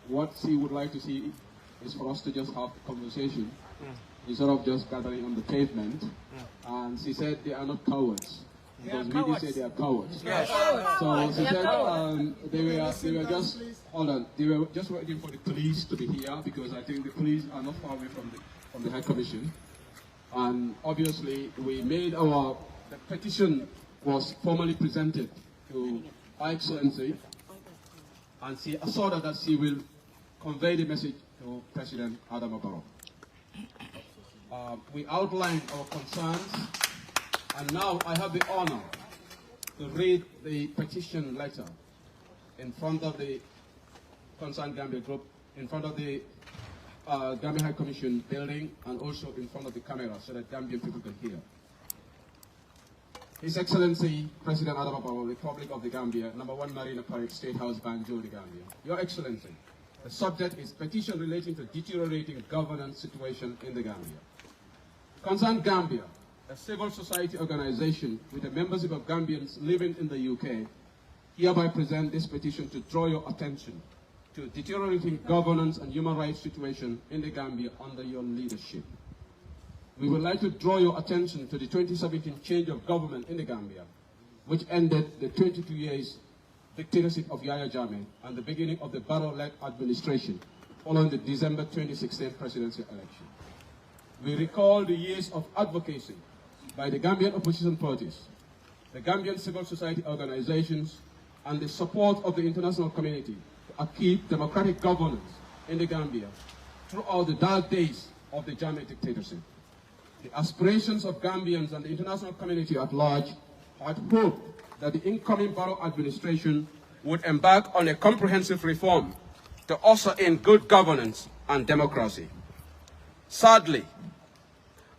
what she would like to see is for us to just have a conversation instead of just gathering on the pavement. And she said they are not cowards. Because we did say they are cowards. Yes. So she said they were just, hold on, they were just waiting for the police to be here because I think the police are not far away from the High Commission. And obviously we made the petition was formally presented to Her Excellency, and she assured that she will convey the message to President Adama Barrow. We outlined our concerns, and now I have the honor to read the petition letter in front of the concerned Gambia group, in front of the Gambia High Commission building, and also in front of the camera so that Gambian people can hear. His Excellency, President Adama Barrow, Republic of the Gambia, #1 Marina Parade, State House, Banjul, the Gambia. Your Excellency, the subject is petition relating to deteriorating governance situation in the Gambia. Concerned Gambia, a civil society organization with the membership of Gambians living in the UK, hereby present this petition to draw your attention to deteriorating governance and human rights situation in the Gambia under your leadership. We would like to draw your attention to the 2017 change of government in the Gambia, which ended the 22 years dictatorship of Yahya Jammeh and the beginning of the Barrow-led administration following the December 2016 presidential election. We recall the years of advocacy by the Gambian opposition parties, the Gambian civil society organizations, and the support of the international community to achieve democratic governance in the Gambia throughout the dark days of the Jammeh dictatorship. The aspirations of Gambians and the international community at large had hoped that the incoming Barrow administration would embark on a comprehensive reform to usher in good governance and democracy. Sadly,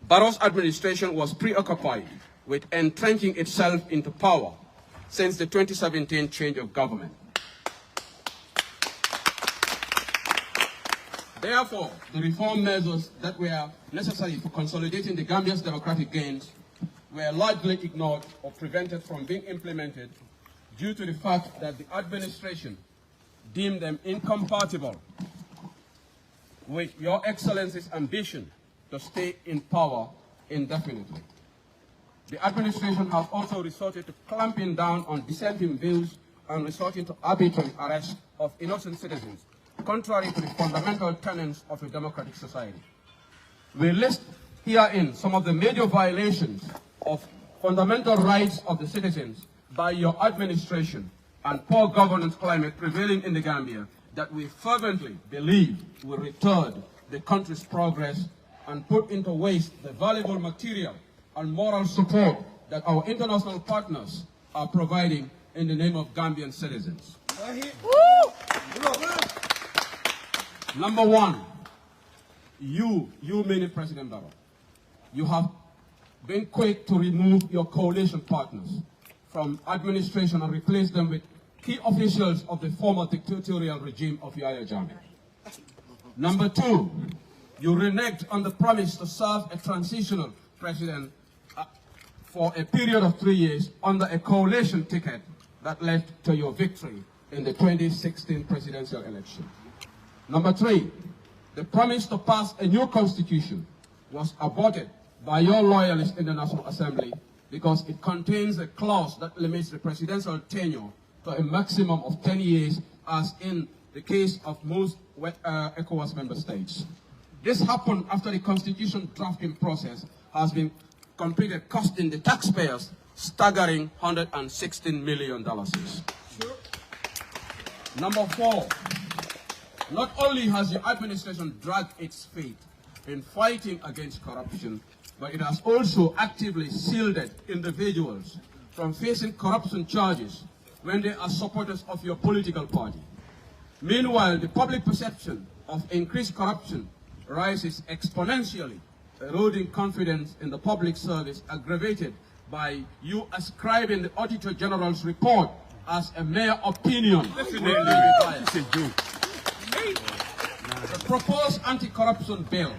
Barrow's administration was preoccupied with entrenching itself into power since the 2017 change of government. Therefore, the reform measures that were necessary for consolidating the Gambia's democratic gains were largely ignored or prevented from being implemented due to the fact that the administration deemed them incompatible with Your Excellency's ambition to stay in power indefinitely. The administration has also resorted to clamping down on dissenting views and resorting to arbitrary arrest of innocent citizens, contrary to the fundamental tenets of a democratic society. We list herein some of the major violations of fundamental rights of the citizens by your administration and poor governance climate prevailing in the Gambia that we fervently believe will retard the country's progress and put into waste the valuable material and moral support that our international partners are providing in the name of Gambian citizens. Number one, you meaning President Barrow, you have been quick to remove your coalition partners from administration and replace them with key officials of the former dictatorial regime of Yahya Jammeh. Number two, you reneged on the promise to serve a transitional president for a period of 3 years under a coalition ticket that led to your victory in the 2016 presidential election. Number three, the promise to pass a new constitution was aborted by your loyalists in the National Assembly because it contains a clause that limits the presidential tenure to a maximum of 10 years, as in the case of most ECOWAS member states. This happened after the constitution drafting process has been completed, costing the taxpayers staggering $116 million. Number four, not only has your administration dragged its feet in fighting against corruption, but it has also actively shielded individuals from facing corruption charges when they are supporters of your political party. Meanwhile, the public perception of increased corruption rises exponentially, eroding confidence in the public service, aggravated by you ascribing the Auditor General's report as a mere opinion. The proposed anti-corruption bill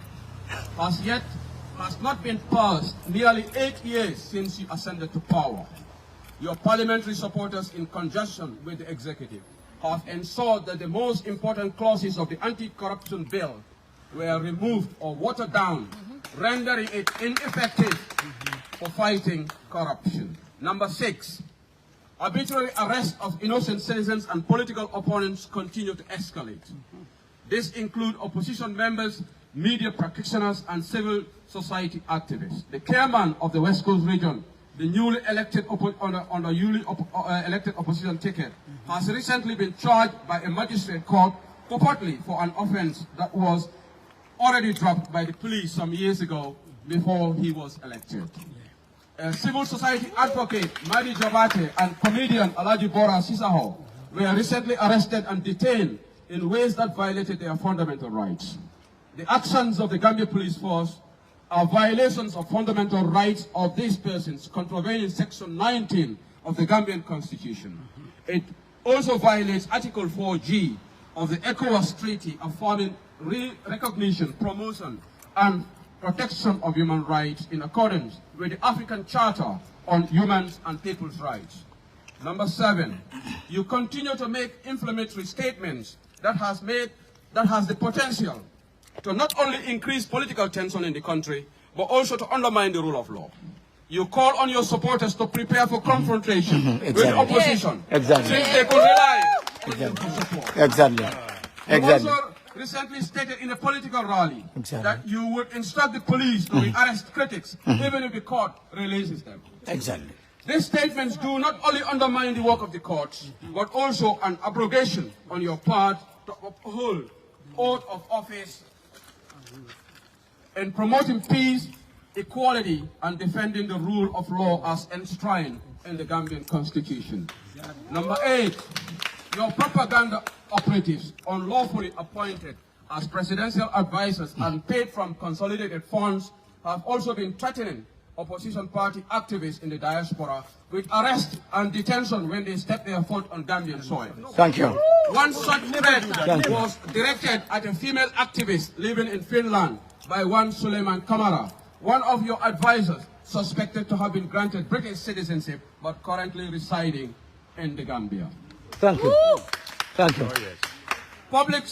has not been passed nearly 8 years since you ascended to power. Your parliamentary supporters, in conjunction with the executive, have ensured that the most important clauses of the anti-corruption bill were removed or watered down, rendering it ineffective for fighting corruption. Number 6, arbitrary arrest of innocent citizens and political opponents continue to escalate. This includes opposition members, media practitioners, and civil society activists. The chairman of the West Coast region, the newly elected elected opposition ticket, has recently been charged by a magistrate court purportedly for an offense that was already dropped by the police some years ago before he was elected. A civil society advocate, Madi Jabate, and comedian Alaji Bora Sisaho were recently arrested and detained in ways that violated their fundamental rights. The actions of the Gambia Police Force are violations of fundamental rights of these persons, contravening Section 19 of the Gambian Constitution. It also violates Article 4G of the ECOWAS Treaty, affirming recognition, promotion, and protection of human rights in accordance with the African Charter on Human and People's Rights. Number 7, you continue to make inflammatory statements that has the potential to not only increase political tension in the country, but also to undermine the rule of law. You call on your supporters to prepare for confrontation with the opposition, since they could rely on your support. You also recently stated in a political rally that you would instruct the police to arrest critics, even if the court releases them. These statements do not only undermine the work of the courts, but also an abrogation on your part to uphold oath of office in promoting peace, equality, and defending the rule of law as enshrined in the Gambian Constitution. Number 8, your propaganda operatives unlawfully appointed as presidential advisors and paid from consolidated funds have also been threatening opposition party activists in the diaspora with arrest and detention when they step their foot on Gambian soil. Thank you. One such threat was directed at a female activist living in Finland by one Suleiman Kamara, one of your advisors suspected to have been granted British citizenship but currently residing in the Gambia. Thank you. Thank you. Public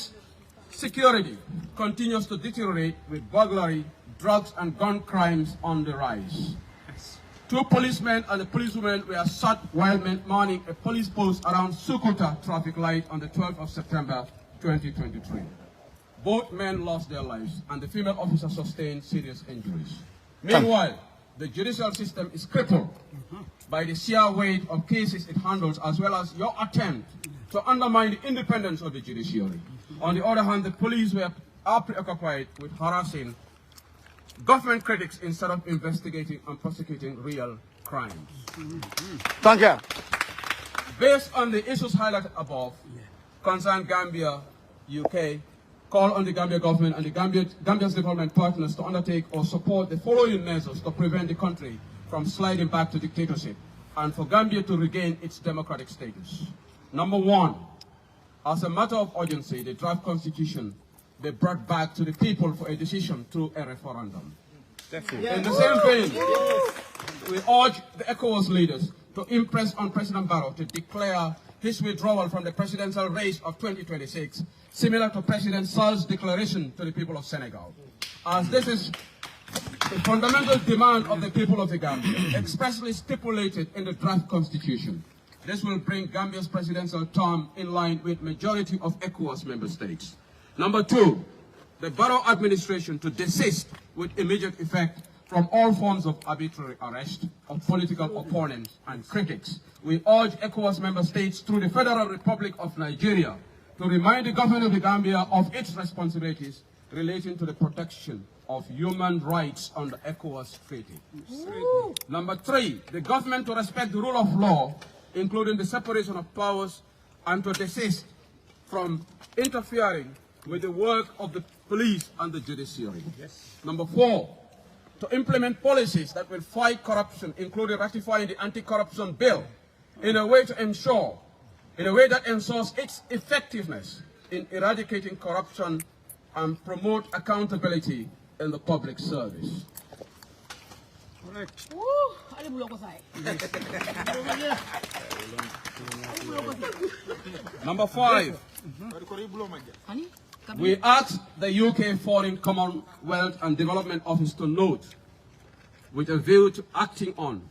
security continues to deteriorate with burglary, drugs, and gun crimes on the rise. 2 policemen and a policewoman were shot while manning a police post around Sukuta traffic light on the 12th of September 2023. Both men lost their lives and the female officer sustained serious injuries. Meanwhile, the judicial system is crippled by the sheer weight of cases it handles, as well as your attempt to undermine the independence of the judiciary. On the other hand, the police are preoccupied with harassing government critics instead of investigating and prosecuting real crimes. Thank you. Based on the issues highlighted above, concern Gambia, UK, call on the Gambia government and the Gambia's development partners to undertake or support the following measures to prevent the country from sliding back to dictatorship and for Gambia to regain its democratic status. Number 1, as a matter of urgency, the draft constitution be brought back to the people for a decision through a referendum. In the same vein, we urge the ECOWAS leaders to impress on President Barrow to declare his withdrawal from the presidential race of 2026, similar to President Sall's declaration to the people of Senegal. As this is the fundamental demand of the people of the Gambia, expressly stipulated in the draft constitution. This will bring Gambia's presidential term in line with majority of ECOWAS member states. Number 2, the Barrow administration to desist with immediate effect from all forms of arbitrary arrest of political opponents and critics. We urge ECOWAS member states through the Federal Republic of Nigeria to remind the government of the Gambia of its responsibilities relating to the protection of human rights under ECOWAS Treaty. Number 3, the government to respect the rule of law, including the separation of powers, and to desist from interfering with the work of the police and the judiciary. Number 4, to implement policies that will fight corruption, including ratifying the anti-corruption bill in a way that ensures its effectiveness in eradicating corruption and promote accountability in the public service. Correct. Number 5. We asked the UK Foreign Commonwealth and Development Office to note, with a view to acting on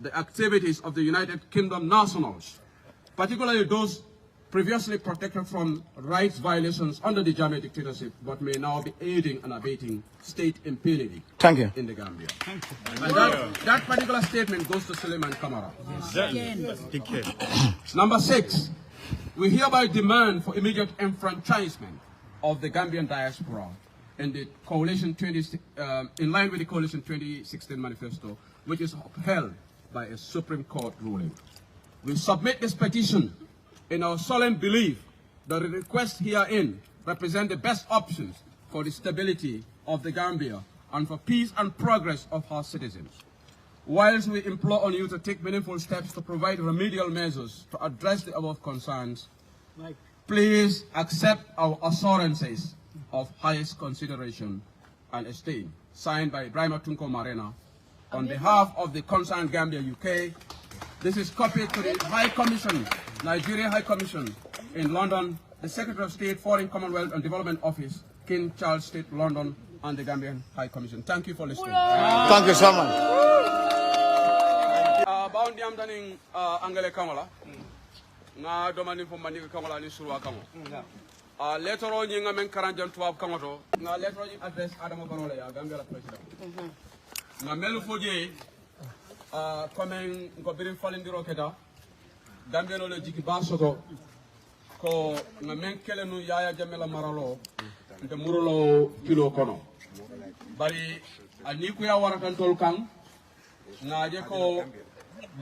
the activities of the United Kingdom nationals, particularly those previously protected from rights violations under the German dictatorship, but may now be aiding and abetting state impunity in the Gambia. And that particular statement goes to Suleiman Kamara. Number 6, we hereby demand for immediate enfranchisement of the Gambian diaspora in the coalition in line with the coalition 2016 manifesto, which is upheld by a Supreme Court ruling. We submit this petition in our solemn belief that the requests herein represent the best options for the stability of the Gambia and for peace and progress of our citizens. Whilst we implore on you to take meaningful steps to provide remedial measures to address the above concerns, please accept our assurances of highest consideration and esteem. Signed by Ibrahima Tunko Marena on behalf of the concerned Gambia UK. This is copied to the High Commission, Nigeria High Commission in London, the Secretary of State, Foreign Commonwealth and Development Office, King Charles State, London, and the Gambian High Commission. Thank you for listening. Thank you so much. Bound yam daning Angele Kamala. Na domani fo mani Kamala ni surwa kamo. Later on you men karanjan tuab kamoto. Na later on address Adam Barrow ya Gambia la president. Na melu foje comme ko birim falindiro keta. Gambia no le jiki basoto ko na men kelenu yaya jamela maralo nte murulo kilo kono. Bari ani ku ya waratan tol kan ngaje ko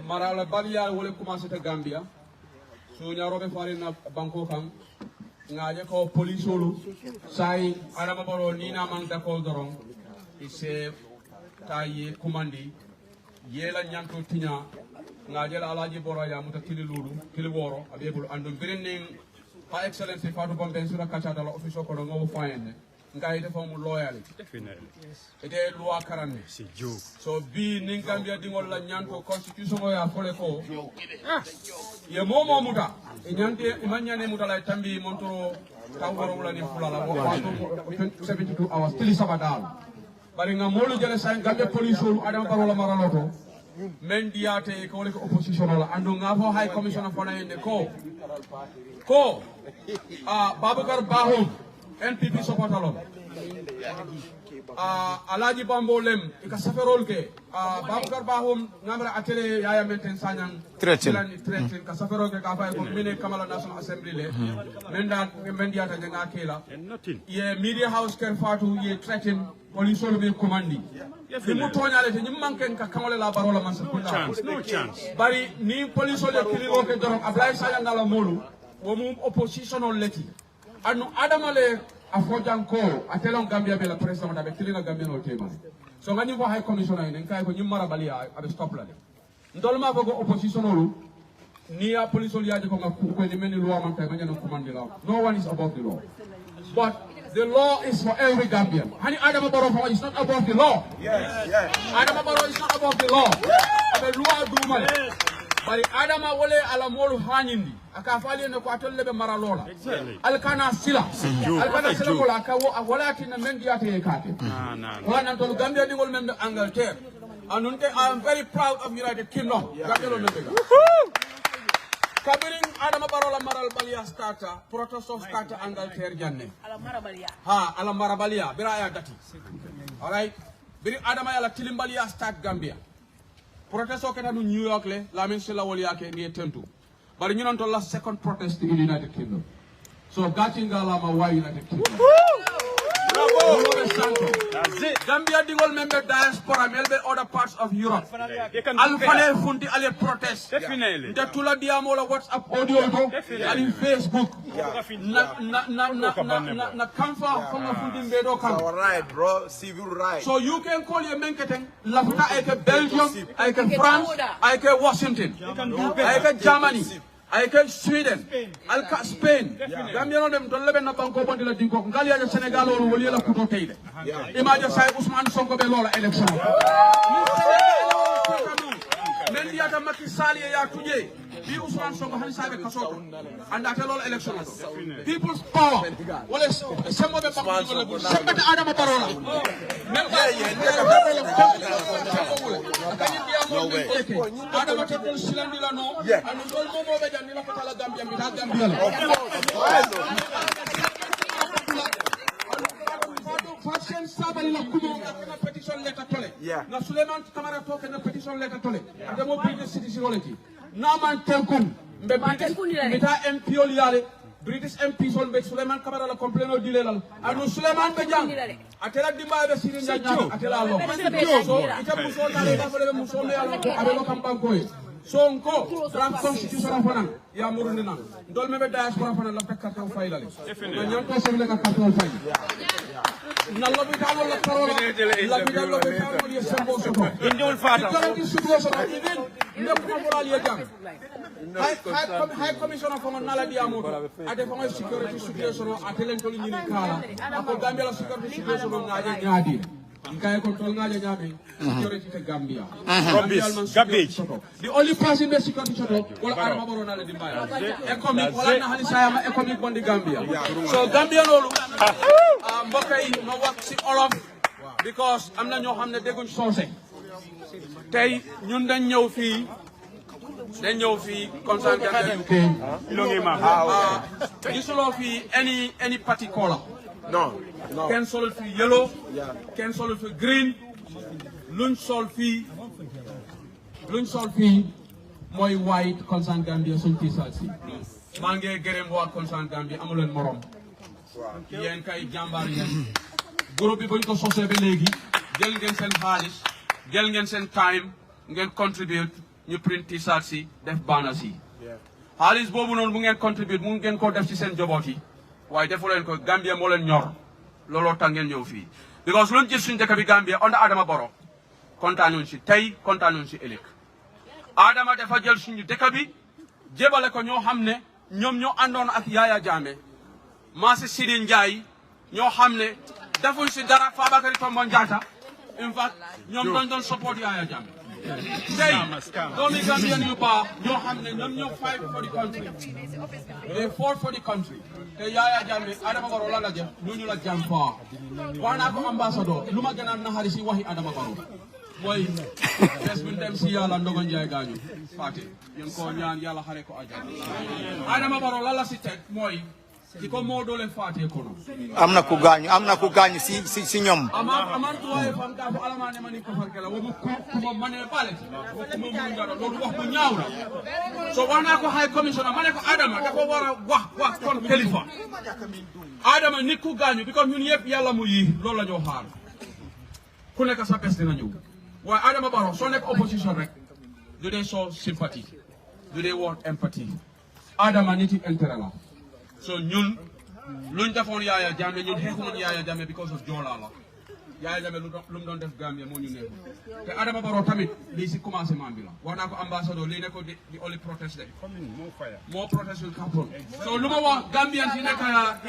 marala baliya wole commencé te Gambia so nyaarobe faari na banko kan ngaje ko police wolu sai Adama Barrow ni na man dakol doron ise taye commandi yela nyanto tinya ngaje la alaji boro ya muta kili lulu kili woro abebul andum birinning pa excellence Fatou Bomben sura kacha dala office ko ngo fayenne ngai defa mu loyalty ede loi karanne so bi nin Gambia dingol la nyanto constitution o ya fole ko ye momo muta e nyante imanyane muta la tambi montoro taworo wala ni fulala ko 72 hours tili sabadal bari nga molu jele sa Gambia police wolu Adama Barrow la maraloto men diate ko wala ko opposition la ando nga fo high commissioner fona yende ko Babakar Bahum NPP supportalon Alaji Bambolem ika saferol ke Babakar Bahum ngamra atele yaya menten sanyang tretin ka saferol ke ka fay ko mine Kamala National Assembly le men diata nga kela ye media house ken Fatou ye tretin police will be commanding. The Mutonya, you manken Kamala Barola Mansakunda. No chance. Bari ni police will kill okay, don't apply Sayangala Molu, woman opposition or letty. And Adamale, a Fojan call, a tell on Gambia Bella President of a killing a Gambian or table. So when you go High Commissioner in Kai, when you Marabalia, I will stop learning. Dolma go opposition or near police will Yajakonga, when the many law and command the law. No one is above the law. But the law is for every Gambian. Hani Adama Barrow is not above the law. Yes. Adama Barrow is not above the law. The law do man. But Adama wole ala molu hanindi. Akafali ne ko atol lebe maralola. Alkana sila. Alkana sila ko la ka wala tin mendi ate ekate. Wana to Gambia dingol membe Angleterre. Anunte I am very proud of United Kingdom. Gambia lo membe. Kabiring Adama Barrow la maral balia starter, protest of starter Angleterre janne. Ala marabalia, bira ya dati. Alright. Biri Adama ya la tilimbalia start Gambia. Protest of New York le, la mensela woli yake ni tentu. Bari ñu non to la second protest in the United Kingdom. So gatinga la ma wa United Kingdom. Bravo. That's it. Gambia dingol member diaspora melbe other parts of Europe. Alfane fundi ale protest. Definitely. The tula diamola WhatsApp audio to ali Facebook. Na kamfa from fundi mbedo kan. All right, bro. Civil right. So you can call your menketeng lafuta eke Belgium, eke France, eke Washington, eke Germany. I can Sweden, Alka Spain, Gambia dem to lebe na banko bondi la dinko ngali ya Senegal o woli la kuto teide. Imagine say Ousmane Sonko be lola election. Men ndiyata Macky Sall ya tuje bi Ousmane Sonko han sabe kasoto anda te lol election to people's power wala sembo be bakko wala bu sembe Adama Barrow la même Adama te dol silandi la no anu dol momo be jandi la fatala Gambia mi ta Gambia la faction sabali la kumo na petition letter tole na Suleiman Kamara to na petition letter tole ade mo British citizen wolati na man tenkun mbe meta MP oliale British MP sol be Suleiman Kamara la complaino dilelal anu Suleiman be jang atela dimba be sirin jang atela lo so ita muso na le ba muso le ala abe lo kambanko Sonko draft constitution fana ya murundi nan dol mebe diaspora fana la takata faylale na nyanto semle ka kartol fay nallo bi tawol la parola la bi dallo be tawol ye sembo soto indol fata ko di subo soto even ne ko moral ye jang high commissioner fo nala di amoto ade fo security situation atelen tol nyini kala ko Gambia la security situation ngaaje nyaadi Kaya control ngaja nyame security te Gambia. The only person be security choto wala Adama Barrow na le dimbaya. Economic wala na hani saya ma economic bondi Gambia. So Gambia lolu mbokay no wax ci olof because amna ño xamne deguñ sosé. Tay ñun dañ ñew fi concern Gambia UK. Longi ma. Gisulo fi any party color. No. Ken sol fi yellow, ken sol fi green, luñ sol fi moy white concern Gambia suñ t-shirt si. Ma ngi gërëm wa concern Gambia amulen morom. Yeen kay jambar yeen. Groupe bi buñ ko sosé ba légui, jël ngeen sen xaliss, jël ngeen sen time, ngeen contribute ñu print t-shirt si, def banner si. Xaliss bobu non bu ngeen contribute mu ngeen ko def ci sen jobot yi. Waaye defu leen ko Gambia moo leen ñor looloo tax ngeen ñëw fii because luñ gis suñu dëkk bi Gambia onda Adama Barrow kontaanuñ si tey kontaanuñ si ëllëg Adama dafa jël suñu dëkk bi jébale ko ñoo xam ne ñoom ñoo àndoon ak Yaya Jammeh Massi Sidi Ndiaye ñoo xam ne defuñ si dara Fabakary Tombong Jatta in fact ñoom doon support Yaya Jammeh tey doomi Gambian yu baax ñoo xam ne ñoom ñoo fight for the country they fought for the country te Yaya Jammeh Adama Barrow la jëf ñu la jàm fa wax naa ko ambassadeur lu ma gën a naxari si waxi Adama Barrow mooy bés bu dem si yàlla Ndogo Njaay gaañu Fati yéen ko ñaan yàlla xare ko ajal Adama Barrow la si teg mooy ki ko moo doole Fati kono am na ku gaañu si ñoom aman tuwaye fam ka fo alama ne mani ko farkela wo ko mane bale ko mo mu ngado loolu wax bu ñaaw la so wax naa ko high commissioner ma ne ko Adama dafa war a wax kon kilifa Adama nit ku gaañu bi ko ñun yëpp yàlla mu yi loolu la ñoo xaar ku nekk sa bés dina ñëw waaye Adama Barrow soo nekk opposition rek du dee soo sympathie du dee woon empathie Adama nit yi intérêt la so ñun luñ defoon Yaya Jammeh ñun xeexuñu Yaya Jammeh because of Joola la Yaya Jammeh lu mu doon def Gambia moo ñu neexul te Adama Barrow tamit lii si commencement bi la wax naa ko ambassadeur lii ne ko di only protest de moo protest will happen so lu ma wax Gambians yi nekk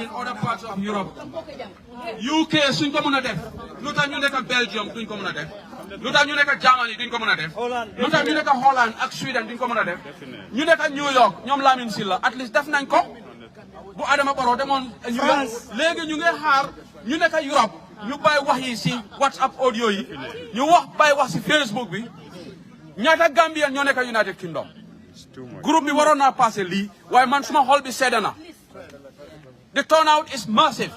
in other parts of Europe UK suñ ko mën a def lu tax ñu nekk Belgium duñ ko mën a def lu tax ñu nekk Germany duñ ko mën a def lu tax ñu nekk Holland ak Sweden duñ ko mën a def ñu nekk New York ñoom Lamine Silla at least def nañ ko bu Adama Barrow demoon léegi ñu ngi xaar ñu nekk Europe ñu bàyyi wax yi si WhatsApp audio yi ñu bàyyi wax si Facebook bi ñaata Gambien ñoo nekk United Kingdom groupe bi waroon naa passé lii waaye man suma xol bi sedda na the turnout is massive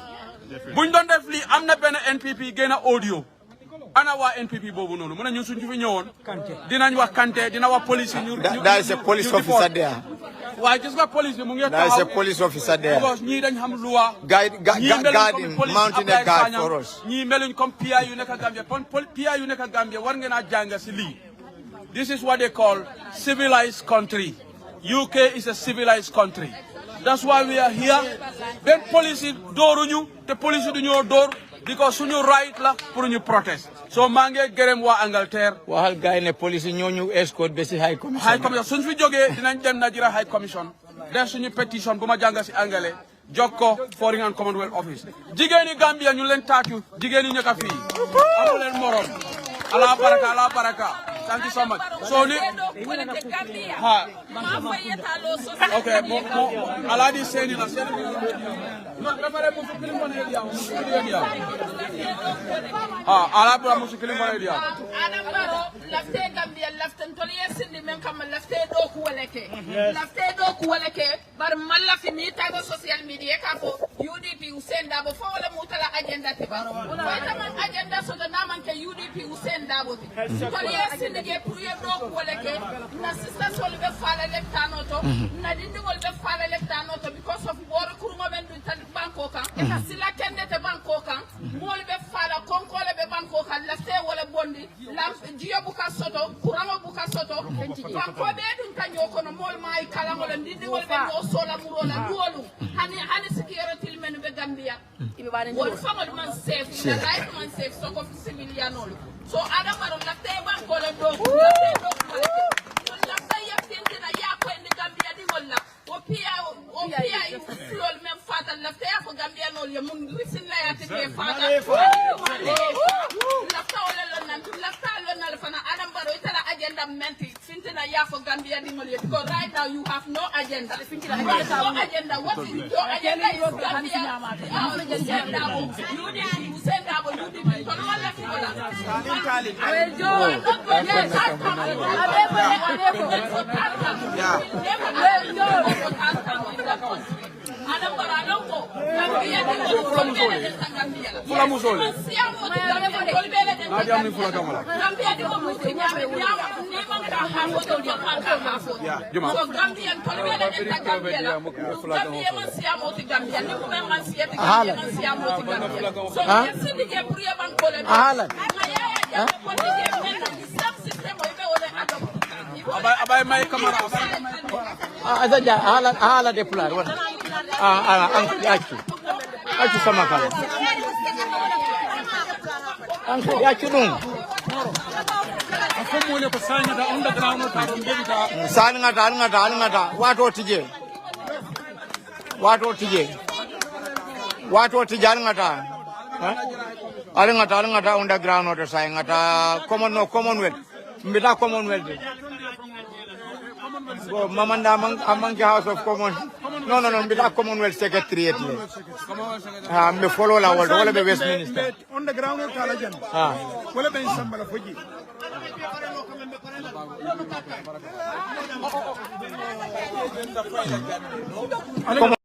buñ doon def lii am na benn NPP génn audio ana waa NPP boobu noonu mu ne ñun suñ fi ñëwoon dinañ wax Kanté dina wax police ñu there is a police officer there waaye gis nga police bi mu ngi taxaw there is a police officer there because ñii dañ xam loi guarding mounting a guard for us ñii meluñ comme PI yu nekk Gambia PI yu nekk Gambia war ngeen a jàng si lii this is what they call civilized country UK is a civilized country that's why we are here benn police yi dooruñu te police yi du ñoo door because suñu right la pour ñu protest so maa ngi gërëm waa Angleterre waxal gars yi ne police ñoo ñu escort ba si high commission suñ fi jógee dinañ dem Nigeria high commission def suñu pétition bu ma jàng si anglais jokko foreign and commonwealth office jigéeni Gambia ñu leen taatu jigéeni ñëkk a fii amu leen morom ala baraka Thank you so much. So, okay, Aladi saying in a social media UDP usend dabo fo wala mutala agenda tiba wala man agenda so da naman ke UDP usend dabo ti ko yesinde ge pour do wala ke na sister sol be fala leptano to na dindi wol be fala leptano to because of bor kuruma ben du tan banko kan e ka sila kende te banko kan mol be fala konkole be banko kan lafte wala bondi lam jiyo buka soto kurama buka soto banko be dun tanyo kono mol mai kala wala dindi wol be no sola murola duolu hani security men be Gambia wol famol man safe the life man safe so ko civilian so adam baro la te banko le do la te yakti na ya ko en Gambia di wala o pia flol même fatal la te ko Gambia no le mun risin la ya te fatal la tawle la tawle na fana adam baro itala agenda menti fintina ya for Gambia di wala because right now you have no agenda no agenda what is your agenda is Gambia you send out UDP to wala wala Abay may kamera azaja hala de pular wala acu sama kala anka acu dum afumule ko sanya da underground ta ngita ngata wato tije ngata ngata underground to sai ngata commonwealth mbita commonwealth go mamanda among house of common no mbita commonwealth secretariat me follow la world wala be Westminster underground kala jan wala be sambala foji